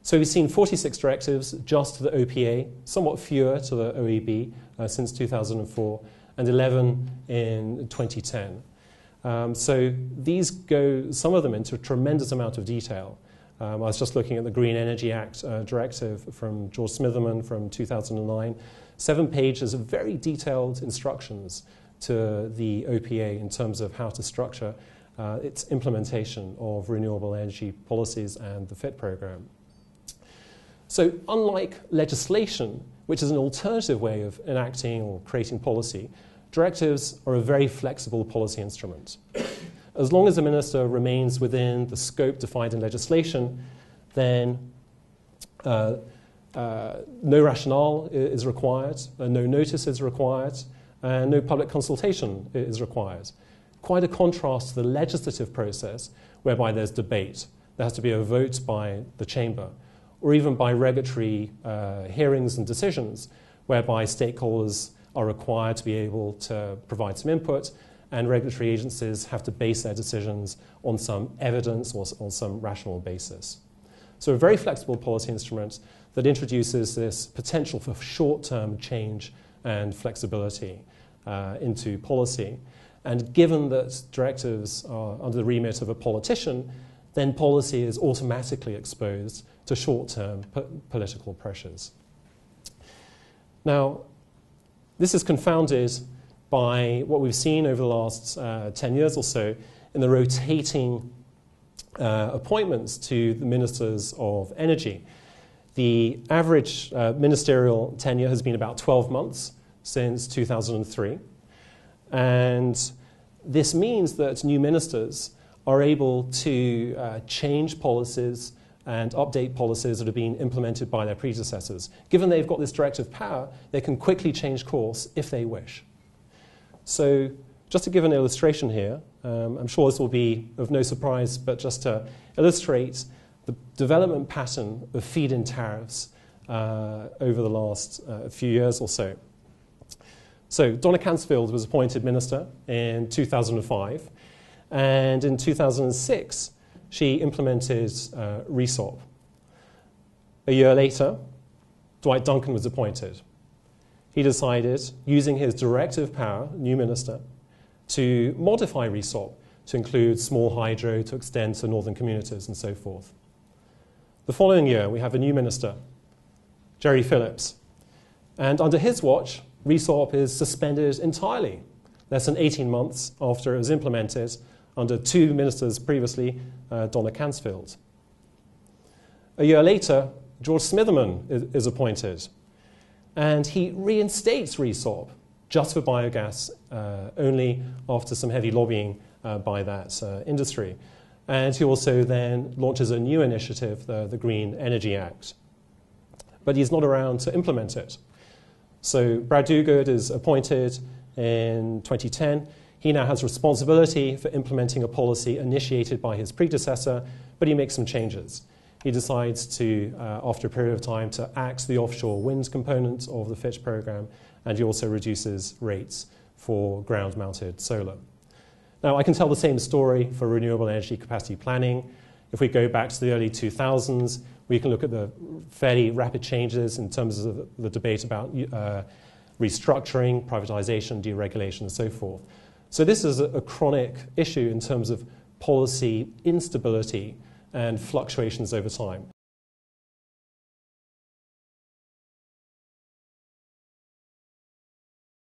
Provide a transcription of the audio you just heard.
So we've seen 46 directives just to the OPA, somewhat fewer to the OEB since 2004, and 11 in 2010. So these go, some of them, into a tremendous amount of detail. I was just looking at the Green Energy Act directive from George Smitherman from 2009. 7 pages of very detailed instructions to the OPA in terms of how to structure its implementation of renewable energy policies and the FIT program. So unlike legislation, which is an alternative way of enacting or creating policy, directives are a very flexible policy instrument. As long as the minister remains within the scope defined in legislation, then no rationale is required, no notice is required, and no public consultation is required. Quite a contrast to the legislative process, whereby there's debate. There has to be a vote by the chamber, or even by regulatory hearings and decisions, whereby stakeholders are required to be able to provide some input, and regulatory agencies have to base their decisions on some evidence or on some rational basis. So a very flexible policy instrument that introduces this potential for short-term change and flexibility into policy. And given that directives are under the remit of a politician, then policy is automatically exposed to short-term political pressures. Now, this is confounded by what we've seen over the last 10 years or so in the rotating appointments to the ministers of energy. The average ministerial tenure has been about 12 months since 2003. And this means that new ministers are able to change policies and update policies that are being implemented by their predecessors. Given they've got this directive power, they can quickly change course if they wish. So just to give an illustration here, I'm sure this will be of no surprise, but just to illustrate the development pattern of feed-in tariffs over the last few years or so. So Donna Cansfield was appointed minister in 2005, and in 2006 she implemented RESOP. A year later, Dwight Duncan was appointed. He decided, using his directive power, new minister, to modify RESOP to include small hydro, to extend to northern communities and so forth. The following year, we have a new minister, Jerry Phillips, and under his watch, RESOP is suspended entirely, less than 18 months after it was implemented under 2 ministers previously, Donna Cansfield. A year later, George Smitherman is appointed, and he reinstates RESOP just for biogas, only after some heavy lobbying by that industry. And he also then launches a new initiative, the Green Energy Act. But he's not around to implement it. So Brad Dogood is appointed in 2010. He now has responsibility for implementing a policy initiated by his predecessor, but he makes some changes. He decides to, after a period of time, to axe the offshore wind component of the FIT program, and he also reduces rates for ground-mounted solar. Now, I can tell the same story for renewable energy capacity planning. If we go back to the early 2000s, we can look at the fairly rapid changes in terms of the debate about restructuring, privatization, deregulation, and so forth. So this is a chronic issue in terms of policy instability and fluctuations over time.